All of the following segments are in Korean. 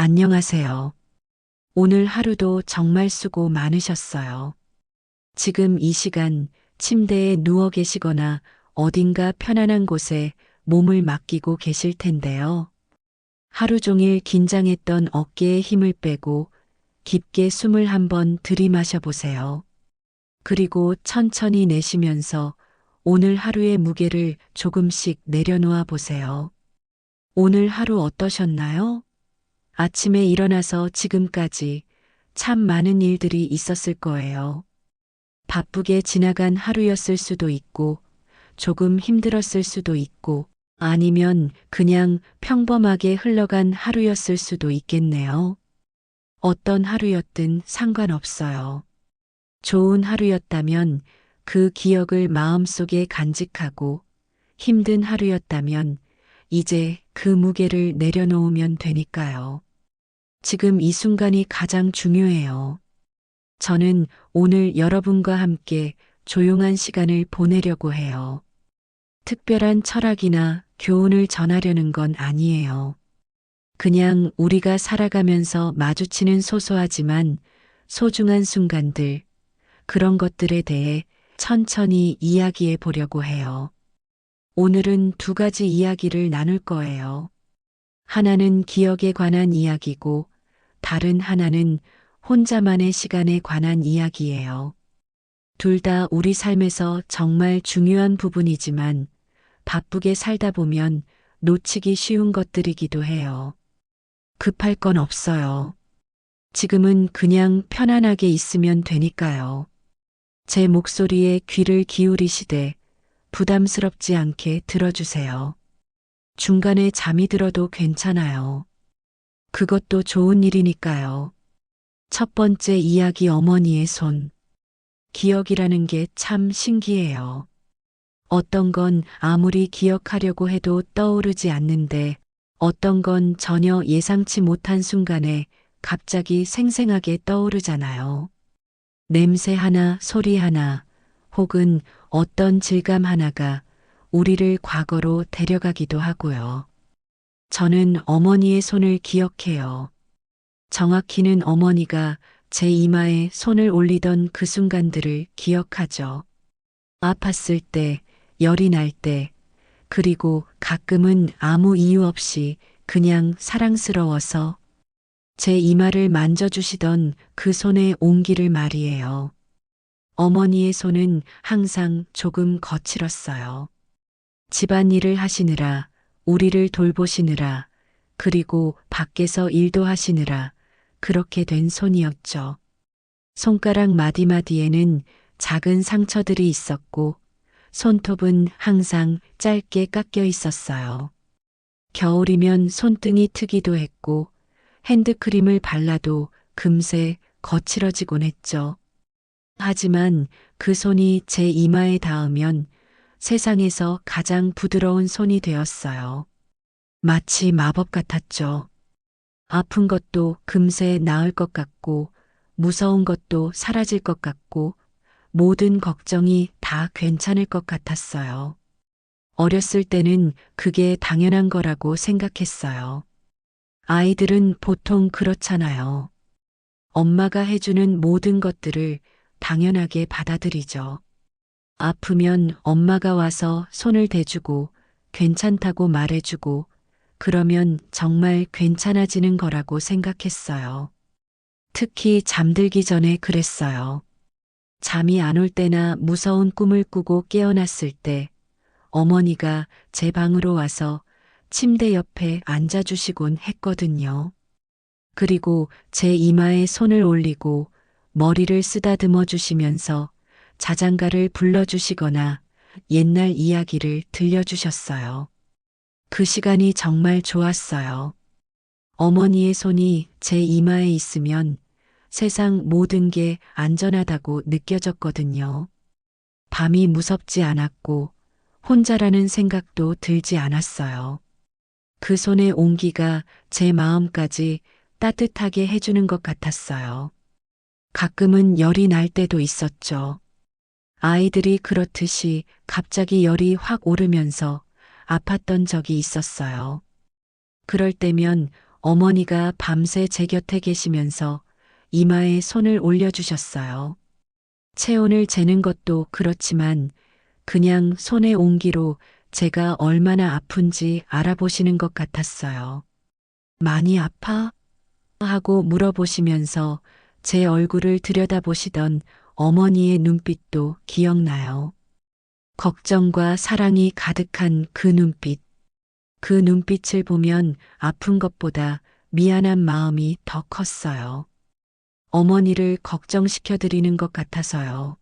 안녕하세요. 오늘 하루도 정말 수고 많으셨어요. 지금 이 시간 침대에 누워 계시거나 어딘가 편안한 곳에 몸을 맡기고 계실 텐데요. 하루 종일 긴장했던 어깨에 힘을 빼고 깊게 숨을 한번 들이마셔 보세요. 그리고 천천히 내쉬면서 오늘 하루의 무게를 조금씩 내려놓아 보세요. 오늘 하루 어떠셨나요? 아침에 일어나서 지금까지 참 많은 일들이 있었을 거예요. 바쁘게 지나간 하루였을 수도 있고, 조금 힘들었을 수도 있고, 아니면 그냥 평범하게 흘러간 하루였을 수도 있겠네요. 어떤 하루였든 상관없어요. 좋은 하루였다면 그 기억을 마음속에 간직하고, 힘든 하루였다면 이제 그 무게를 내려놓으면 되니까요. 지금 이 순간이 가장 중요해요. 저는 오늘 여러분과 함께 조용한 시간을 보내려고 해요. 특별한 철학이나 교훈을 전하려는 건 아니에요. 그냥 우리가 살아가면서 마주치는 소소하지만 소중한 순간들, 그런 것들에 대해 천천히 이야기해 보려고 해요. 오늘은 두 가지 이야기를 나눌 거예요. 하나는 기억에 관한 이야기고, 다른 하나는 혼자만의 시간에 관한 이야기예요. 둘 다 우리 삶에서 정말 중요한 부분이지만 바쁘게 살다 보면 놓치기 쉬운 것들이기도 해요. 급할 건 없어요. 지금은 그냥 편안하게 있으면 되니까요. 제 목소리에 귀를 기울이시되 부담스럽지 않게 들어주세요. 중간에 잠이 들어도 괜찮아요. 그것도 좋은 일이니까요. 첫 번째 이야기 어머니의 손. 기억이라는 게 참 신기해요. 어떤 건 아무리 기억하려고 해도 떠오르지 않는데 어떤 건 전혀 예상치 못한 순간에 갑자기 생생하게 떠오르잖아요. 냄새 하나, 소리 하나, 혹은 어떤 질감 하나가 우리를 과거로 데려가기도 하고요. 저는 어머니의 손을 기억해요. 정확히는 어머니가 제 이마에 손을 올리던 그 순간들을 기억하죠. 아팠을 때, 열이 날 때, 그리고 가끔은 아무 이유 없이 그냥 사랑스러워서 제 이마를 만져주시던 그 손의 온기를 말이에요. 어머니의 손은 항상 조금 거칠었어요. 집안일을 하시느라, 우리를 돌보시느라, 그리고 밖에서 일도 하시느라 그렇게 된 손이었죠. 손가락 마디마디에는 작은 상처들이 있었고 손톱은 항상 짧게 깎여 있었어요. 겨울이면 손등이 트기도 했고 핸드크림을 발라도 금세 거칠어지곤 했죠. 하지만 그 손이 제 이마에 닿으면 세상에서 가장 부드러운 손이 되었어요. 마치 마법 같았죠. 아픈 것도 금세 나을 것 같고, 무서운 것도 사라질 것 같고, 모든 걱정이 다 괜찮을 것 같았어요. 어렸을 때는 그게 당연한 거라고 생각했어요. 아이들은 보통 그렇잖아요. 엄마가 해주는 모든 것들을 당연하게 받아들이죠. 아프면 엄마가 와서 손을 대주고, 괜찮다고 말해주고, 그러면 정말 괜찮아지는 거라고 생각했어요. 특히 잠들기 전에 그랬어요. 잠이 안 올 때나 무서운 꿈을 꾸고 깨어났을 때 어머니가 제 방으로 와서 침대 옆에 앉아주시곤 했거든요. 그리고 제 이마에 손을 올리고 머리를 쓰다듬어 주시면서 자장가를 불러주시거나 옛날 이야기를 들려주셨어요. 그 시간이 정말 좋았어요. 어머니의 손이 제 이마에 있으면 세상 모든 게 안전하다고 느껴졌거든요. 밤이 무섭지 않았고 혼자라는 생각도 들지 않았어요. 그 손의 온기가 제 마음까지 따뜻하게 해주는 것 같았어요. 가끔은 열이 날 때도 있었죠. 아이들이 그렇듯이 갑자기 열이 확 오르면서 아팠던 적이 있었어요. 그럴 때면 어머니가 밤새 제 곁에 계시면서 이마에 손을 올려주셨어요. 체온을 재는 것도 그렇지만 그냥 손의 온기로 제가 얼마나 아픈지 알아보시는 것 같았어요. 많이 아파? 하고 물어보시면서 제 얼굴을 들여다보시던 어머니의 눈빛도 기억나요. 걱정과 사랑이 가득한 그 눈빛. 그 눈빛을 보면 아픈 것보다 미안한 마음이 더 컸어요. 어머니를 걱정시켜 드리는 것 같아서요.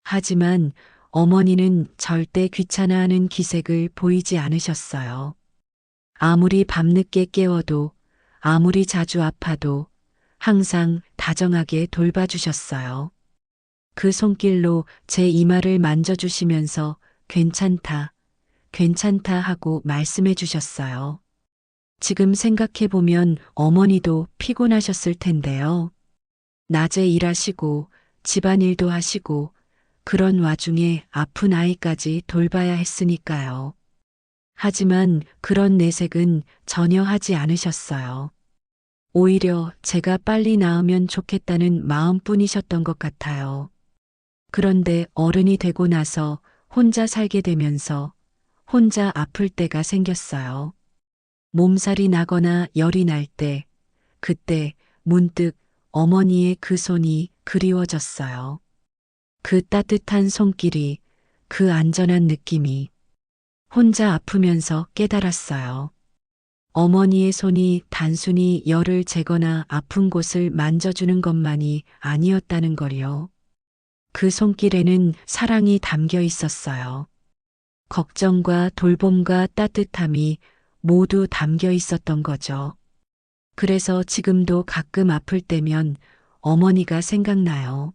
하지만 어머니는 절대 귀찮아하는 기색을 보이지 않으셨어요. 아무리 밤늦게 깨워도, 아무리 자주 아파도 항상 다정하게 돌봐주셨어요. 그 손길로 제 이마를 만져주시면서 괜찮다, 괜찮다 하고 말씀해 주셨어요. 지금 생각해보면 어머니도 피곤하셨을 텐데요. 낮에 일하시고 집안일도 하시고 그런 와중에 아픈 아이까지 돌봐야 했으니까요. 하지만 그런 내색은 전혀 하지 않으셨어요. 오히려 제가 빨리 나으면 좋겠다는 마음뿐이셨던 것 같아요. 그런데 어른이 되고 나서 혼자 살게 되면서 혼자 아플 때가 생겼어요. 몸살이 나거나 열이 날 때, 그때 문득 어머니의 그 손이 그리워졌어요. 그 따뜻한 손길이, 그 안전한 느낌이 혼자 아프면서 깨달았어요. 어머니의 손이 단순히 열을 재거나 아픈 곳을 만져주는 것만이 아니었다는 걸요. 그 손길에는 사랑이 담겨 있었어요. 걱정과 돌봄과 따뜻함이 모두 담겨 있었던 거죠. 그래서 지금도 가끔 아플 때면 어머니가 생각나요.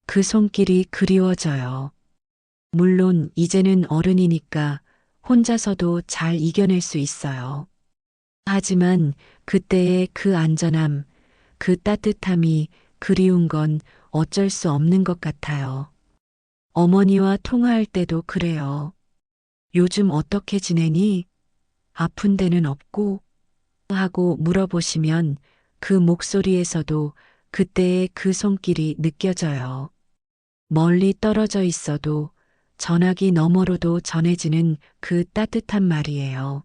그 손길이 그리워져요. 물론 이제는 어른이니까 혼자서도 잘 이겨낼 수 있어요. 하지만 그때의 그 안전함, 그 따뜻함이 그리운 건 어쩔 수 없는 것 같아요. 어머니와 통화할 때도 그래요. 요즘 어떻게 지내니? 아픈 데는 없고? 하고 물어보시면 그 목소리에서도 그때의 그 손길이 느껴져요. 멀리 떨어져 있어도 전화기 너머로도 전해지는 그 따뜻한 말이에요.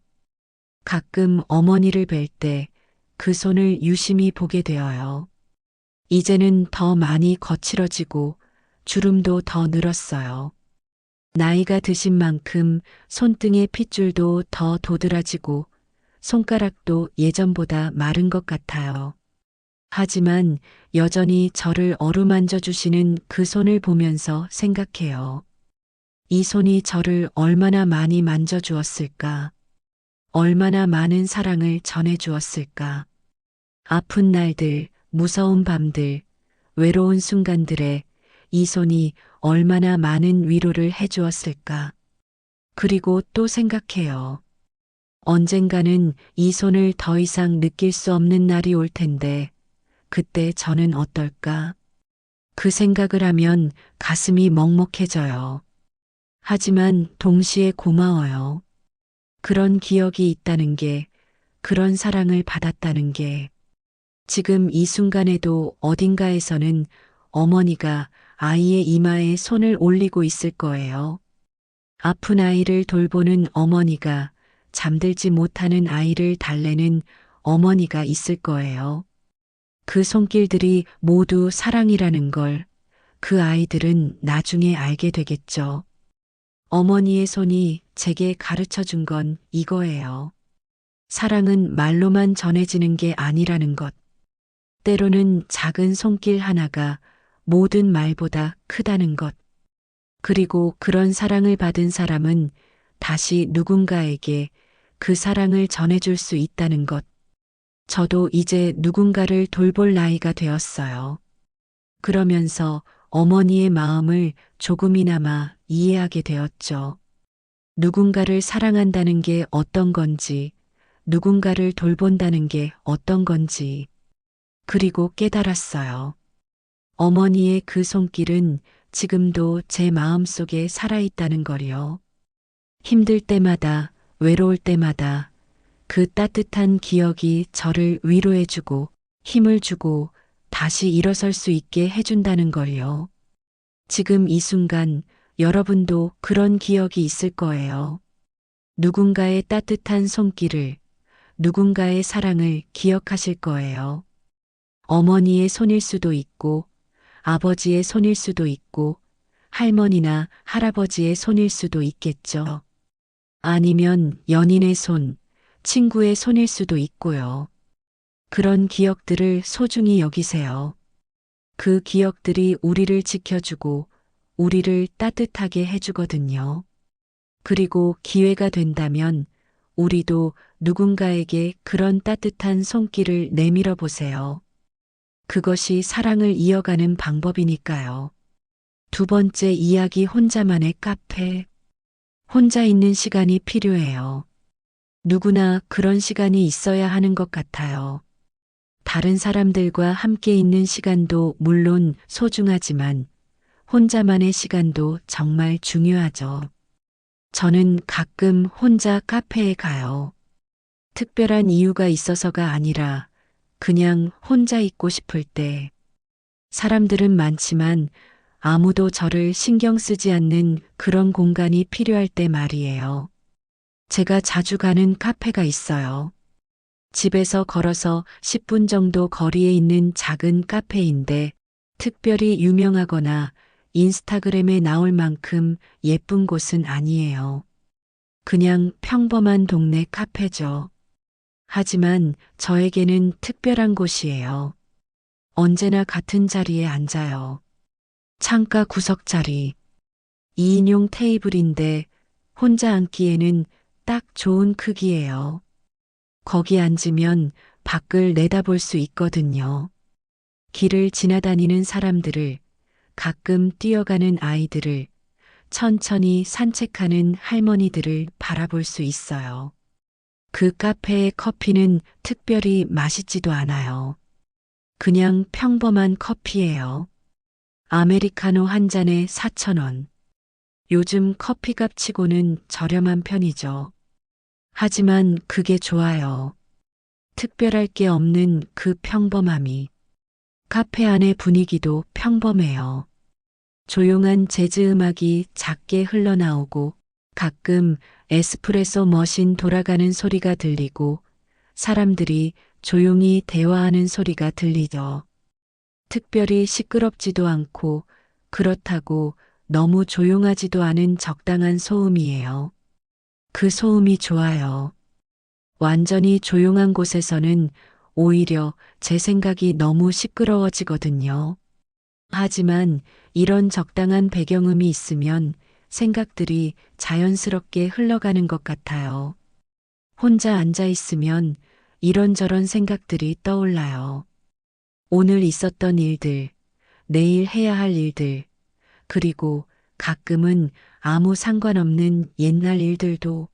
가끔 어머니를 뵐 때 그 손을 유심히 보게 되어요. 이제는 더 많이 거칠어지고 주름도 더 늘었어요. 나이가 드신 만큼 손등의 핏줄도 더 도드라지고 손가락도 예전보다 마른 것 같아요. 하지만 여전히 저를 어루만져 주시는 그 손을 보면서 생각해요. 이 손이 저를 얼마나 많이 만져주었을까? 얼마나 많은 사랑을 전해주었을까? 아픈 날들, 무서운 밤들, 외로운 순간들에 이 손이 얼마나 많은 위로를 해주었을까? 그리고 또 생각해요. 언젠가는 이 손을 더 이상 느낄 수 없는 날이 올 텐데, 그때 저는 어떨까? 그 생각을 하면 가슴이 먹먹해져요. 하지만 동시에 고마워요. 그런 기억이 있다는 게, 그런 사랑을 받았다는 게, 지금 이 순간에도 어딘가에서는 어머니가 아이의 이마에 손을 올리고 있을 거예요. 아픈 아이를 돌보는 어머니가, 잠들지 못하는 아이를 달래는 어머니가 있을 거예요. 그 손길들이 모두 사랑이라는 걸 그 아이들은 나중에 알게 되겠죠. 어머니의 손이 제게 가르쳐 준 건 이거예요. 사랑은 말로만 전해지는 게 아니라는 것. 때로는 작은 손길 하나가 모든 말보다 크다는 것. 그리고 그런 사랑을 받은 사람은 다시 누군가에게 그 사랑을 전해줄 수 있다는 것. 저도 이제 누군가를 돌볼 나이가 되었어요. 그러면서 어머니의 마음을 조금이나마 이해하게 되었죠. 누군가를 사랑한다는 게 어떤 건지, 누군가를 돌본다는 게 어떤 건지, 그리고 깨달았어요. 어머니의 그 손길은 지금도 제 마음속에 살아있다는 걸요. 힘들 때마다, 외로울 때마다, 그 따뜻한 기억이 저를 위로해주고 힘을 주고 다시 일어설 수 있게 해준다는 걸요. 지금 이 순간 여러분도 그런 기억이 있을 거예요. 누군가의 따뜻한 손길을, 누군가의 사랑을 기억하실 거예요. 어머니의 손일 수도 있고, 아버지의 손일 수도 있고, 할머니나 할아버지의 손일 수도 있겠죠. 아니면 연인의 손, 친구의 손일 수도 있고요. 그런 기억들을 소중히 여기세요. 그 기억들이 우리를 지켜주고 우리를 따뜻하게 해주거든요. 그리고 기회가 된다면 우리도 누군가에게 그런 따뜻한 손길을 내밀어 보세요. 그것이 사랑을 이어가는 방법이니까요. 두 번째 이야기 혼자만의 카페. 혼자 있는 시간이 필요해요. 누구나 그런 시간이 있어야 하는 것 같아요. 다른 사람들과 함께 있는 시간도 물론 소중하지만 혼자만의 시간도 정말 중요하죠. 저는 가끔 혼자 카페에 가요. 특별한 이유가 있어서가 아니라 그냥 혼자 있고 싶을 때. 사람들은 많지만 아무도 저를 신경 쓰지 않는 그런 공간이 필요할 때 말이에요. 제가 자주 가는 카페가 있어요. 집에서 걸어서 10분 정도 거리에 있는 작은 카페인데 특별히 유명하거나 인스타그램에 나올 만큼 예쁜 곳은 아니에요. 그냥 평범한 동네 카페죠. 하지만 저에게는 특별한 곳이에요. 언제나 같은 자리에 앉아요. 창가 구석 자리. 2인용 테이블인데 혼자 앉기에는 딱 좋은 크기예요. 거기 앉으면 밖을 내다볼 수 있거든요. 길을 지나다니는 사람들을, 가끔 뛰어가는 아이들을, 천천히 산책하는 할머니들을 바라볼 수 있어요. 그 카페의 커피는 특별히 맛있지도 않아요. 그냥 평범한 커피예요. 아메리카노 한 잔에 4,000원. 요즘 커피값 치고는 저렴한 편이죠. 하지만 그게 좋아요. 특별할 게 없는 그 평범함이. 카페 안의 분위기도 평범해요. 조용한 재즈 음악이 작게 흘러나오고 가끔 에스프레소 머신 돌아가는 소리가 들리고 사람들이 조용히 대화하는 소리가 들리죠. 특별히 시끄럽지도 않고 그렇다고 너무 조용하지도 않은 적당한 소음이에요. 그 소음이 좋아요. 완전히 조용한 곳에서는 오히려 제 생각이 너무 시끄러워지거든요. 하지만 이런 적당한 배경음이 있으면 생각들이 자연스럽게 흘러가는 것 같아요. 혼자 앉아 있으면 이런저런 생각들이 떠올라요. 오늘 있었던 일들, 내일 해야 할 일들, 그리고 가끔은 아무 상관없는 옛날 일들도.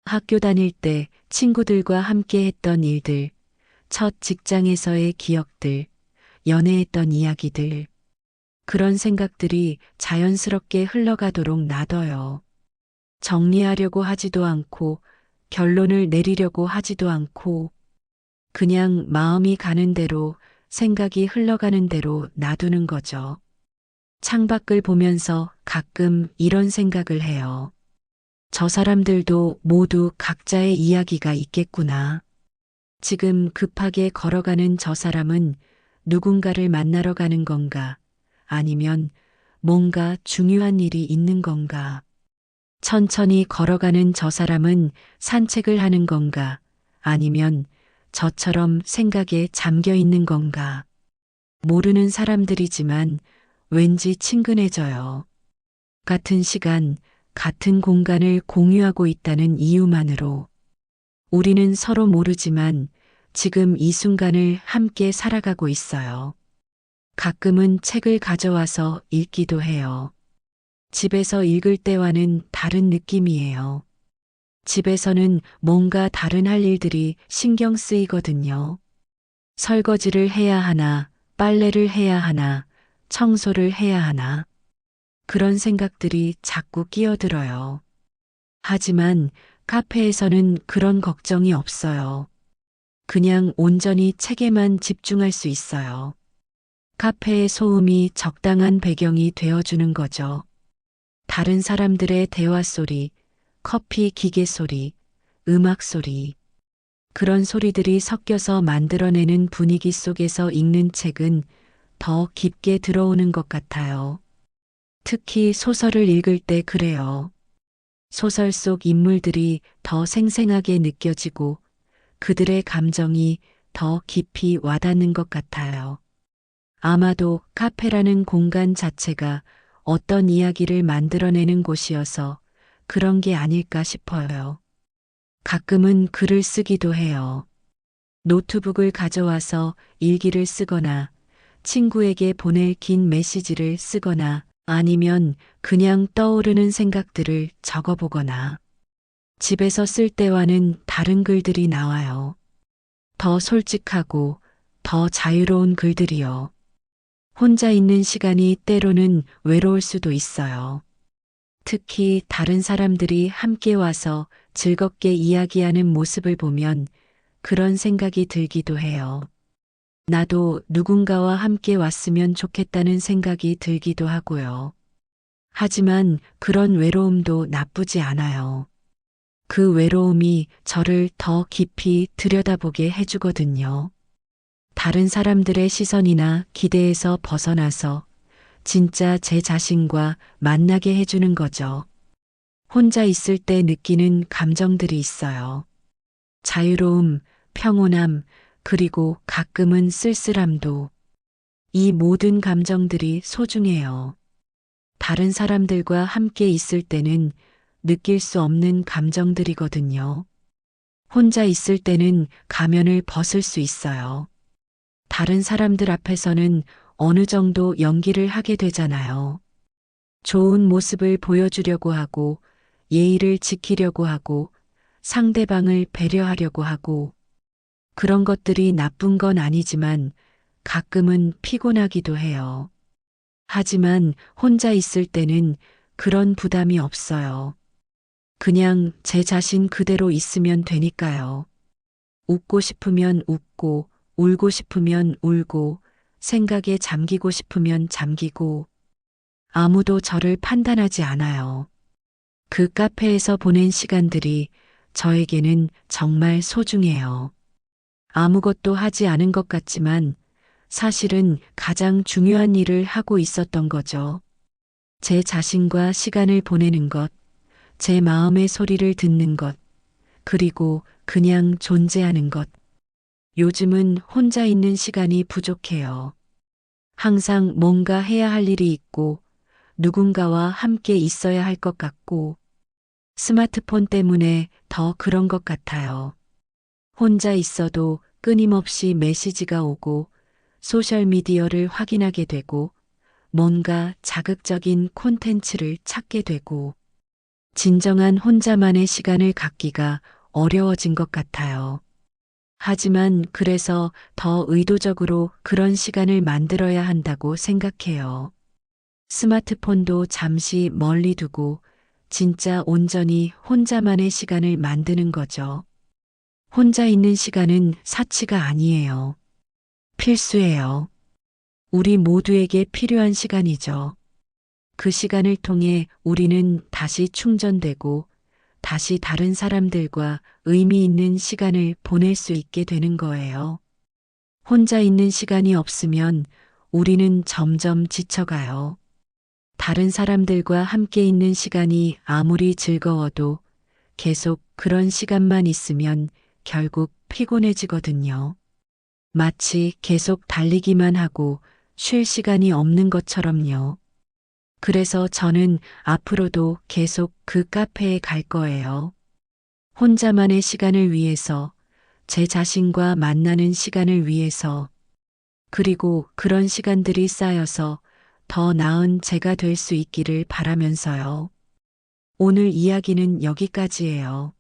학교 다닐 때 친구들과 함께 했던 일들, 첫 직장에서의 기억들, 연애했던 이야기들. 그런 생각들이 자연스럽게 흘러가도록 놔둬요. 정리하려고 하지도 않고 결론을 내리려고 하지도 않고 그냥 마음이 가는 대로 생각이 흘러가는 대로 놔두는 거죠. 창밖을 보면서 가끔 이런 생각을 해요. 저 사람들도 모두 각자의 이야기가 있겠구나. 지금 급하게 걸어가는 저 사람은 누군가를 만나러 가는 건가? 아니면 뭔가 중요한 일이 있는 건가? 천천히 걸어가는 저 사람은 산책을 하는 건가? 아니면 저처럼 생각에 잠겨 있는 건가? 모르는 사람들이지만 왠지 친근해져요. 같은 시간, 같은 공간을 공유하고 있다는 이유만으로 우리는 서로 모르지만 지금 이 순간을 함께 살아가고 있어요. 가끔은 책을 가져와서 읽기도 해요. 집에서 읽을 때와는 다른 느낌이에요. 집에서는 뭔가 다른 할 일들이 신경 쓰이거든요. 설거지를 해야 하나, 빨래를 해야 하나, 청소를 해야 하나. 그런 생각들이 자꾸 끼어들어요. 하지만 카페에서는 그런 걱정이 없어요. 그냥 온전히 책에만 집중할 수 있어요. 카페의 소음이 적당한 배경이 되어주는 거죠. 다른 사람들의 대화 소리, 커피 기계 소리, 음악 소리. 그런 소리들이 섞여서 만들어내는 분위기 속에서 읽는 책은 더 깊게 들어오는 것 같아요. 특히 소설을 읽을 때 그래요. 소설 속 인물들이 더 생생하게 느껴지고 그들의 감정이 더 깊이 와닿는 것 같아요. 아마도 카페라는 공간 자체가 어떤 이야기를 만들어내는 곳이어서 그런 게 아닐까 싶어요. 가끔은 글을 쓰기도 해요. 노트북을 가져와서 일기를 쓰거나 친구에게 보낼 긴 메시지를 쓰거나 아니면 그냥 떠오르는 생각들을 적어보거나 집에서 쓸 때와는 다른 글들이 나와요. 더 솔직하고 더 자유로운 글들이요. 혼자 있는 시간이 때로는 외로울 수도 있어요. 특히 다른 사람들이 함께 와서 즐겁게 이야기하는 모습을 보면 그런 생각이 들기도 해요. 나도 누군가와 함께 왔으면 좋겠다는 생각이 들기도 하고요. 하지만 그런 외로움도 나쁘지 않아요. 그 외로움이 저를 더 깊이 들여다보게 해주거든요. 다른 사람들의 시선이나 기대에서 벗어나서 진짜 제 자신과 만나게 해주는 거죠. 혼자 있을 때 느끼는 감정들이 있어요. 자유로움, 평온함, 그리고 가끔은 쓸쓸함도. 이 모든 감정들이 소중해요. 다른 사람들과 함께 있을 때는 느낄 수 없는 감정들이거든요. 혼자 있을 때는 가면을 벗을 수 있어요. 다른 사람들 앞에서는 어느 정도 연기를 하게 되잖아요. 좋은 모습을 보여주려고 하고, 예의를 지키려고 하고, 상대방을 배려하려고 하고, 그런 것들이 나쁜 건 아니지만 가끔은 피곤하기도 해요. 하지만 혼자 있을 때는 그런 부담이 없어요. 그냥 제 자신 그대로 있으면 되니까요. 웃고 싶으면 웃고, 울고 싶으면 울고, 생각에 잠기고 싶으면 잠기고, 아무도 저를 판단하지 않아요. 그 카페에서 보낸 시간들이 저에게는 정말 소중해요. 아무것도 하지 않은 것 같지만 사실은 가장 중요한 일을 하고 있었던 거죠. 제 자신과 시간을 보내는 것, 제 마음의 소리를 듣는 것, 그리고 그냥 존재하는 것. 요즘은 혼자 있는 시간이 부족해요. 항상 뭔가 해야 할 일이 있고 누군가와 함께 있어야 할 것 같고 스마트폰 때문에 더 그런 것 같아요. 혼자 있어도 끊임없이 메시지가 오고 소셜미디어를 확인하게 되고 뭔가 자극적인 콘텐츠를 찾게 되고 진정한 혼자만의 시간을 갖기가 어려워진 것 같아요. 하지만 그래서 더 의도적으로 그런 시간을 만들어야 한다고 생각해요. 스마트폰도 잠시 멀리 두고 진짜 온전히 혼자만의 시간을 만드는 거죠. 혼자 있는 시간은 사치가 아니에요. 필수예요. 우리 모두에게 필요한 시간이죠. 그 시간을 통해 우리는 다시 충전되고 다시 다른 사람들과 의미 있는 시간을 보낼 수 있게 되는 거예요. 혼자 있는 시간이 없으면 우리는 점점 지쳐가요. 다른 사람들과 함께 있는 시간이 아무리 즐거워도 계속 그런 시간만 있으면 결국 피곤해지거든요. 마치 계속 달리기만 하고 쉴 시간이 없는 것처럼요. 그래서 저는 앞으로도 계속 그 카페에 갈 거예요. 혼자만의 시간을 위해서, 제 자신과 만나는 시간을 위해서, 그리고 그런 시간들이 쌓여서 더 나은 제가 될 수 있기를 바라면서요. 오늘 이야기는 여기까지예요.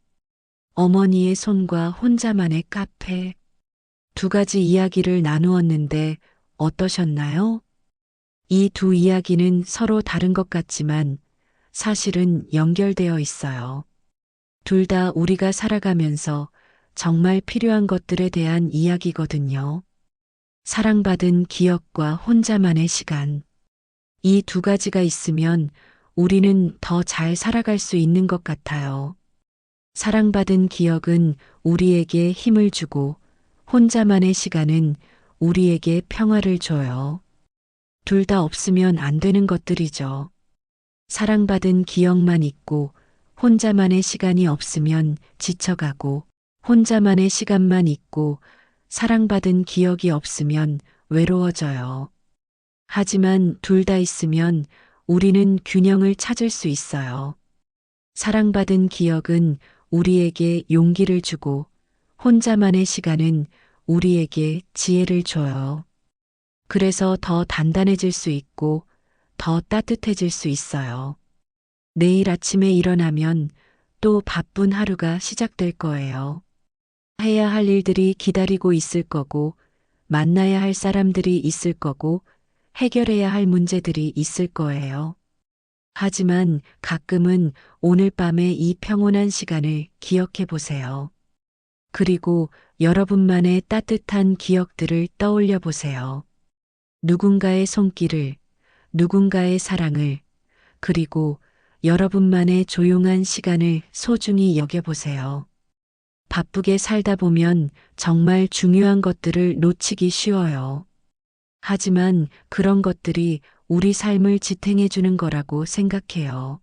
어머니의 손과 혼자만의 카페. 두 가지 이야기를 나누었는데 어떠셨나요? 이 두 이야기는 서로 다른 것 같지만 사실은 연결되어 있어요. 둘 다 우리가 살아가면서 정말 필요한 것들에 대한 이야기거든요. 사랑받은 기억과 혼자만의 시간. 이 두 가지가 있으면 우리는 더 잘 살아갈 수 있는 것 같아요. 사랑받은 기억은 우리에게 힘을 주고 혼자만의 시간은 우리에게 평화를 줘요. 둘 다 없으면 안 되는 것들이죠. 사랑받은 기억만 있고 혼자만의 시간이 없으면 지쳐가고 혼자만의 시간만 있고 사랑받은 기억이 없으면 외로워져요. 하지만 둘 다 있으면 우리는 균형을 찾을 수 있어요. 사랑받은 기억은 우리에게 용기를 주고 혼자만의 시간은 우리에게 지혜를 줘요. 그래서 더 단단해질 수 있고 더 따뜻해질 수 있어요. 내일 아침에 일어나면 또 바쁜 하루가 시작될 거예요. 해야 할 일들이 기다리고 있을 거고, 만나야 할 사람들이 있을 거고, 해결해야 할 문제들이 있을 거예요. 하지만 가끔은 오늘 밤의 이 평온한 시간을 기억해 보세요. 그리고 여러분만의 따뜻한 기억들을 떠올려 보세요. 누군가의 손길을, 누군가의 사랑을, 그리고 여러분만의 조용한 시간을 소중히 여겨보세요. 바쁘게 살다 보면 정말 중요한 것들을 놓치기 쉬워요. 하지만 그런 것들이 우리 삶을 지탱해 주는 거라고 생각해요.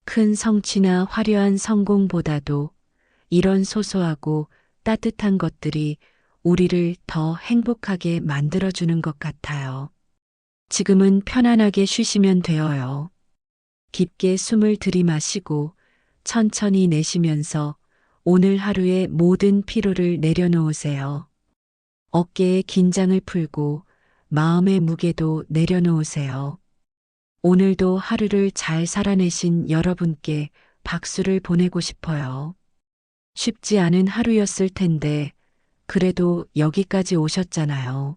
큰 성취나 화려한 성공보다도 이런 소소하고 따뜻한 것들이 우리를 더 행복하게 만들어주는 것 같아요. 지금은 편안하게 쉬시면 돼요. 깊게 숨을 들이마시고 천천히 내쉬면서 오늘 하루의 모든 피로를 내려놓으세요. 어깨의 긴장을 풀고 마음의 무게도 내려놓으세요. 오늘도 하루를 잘 살아내신 여러분께 박수를 보내고 싶어요. 쉽지 않은 하루였을 텐데 그래도 여기까지 오셨잖아요.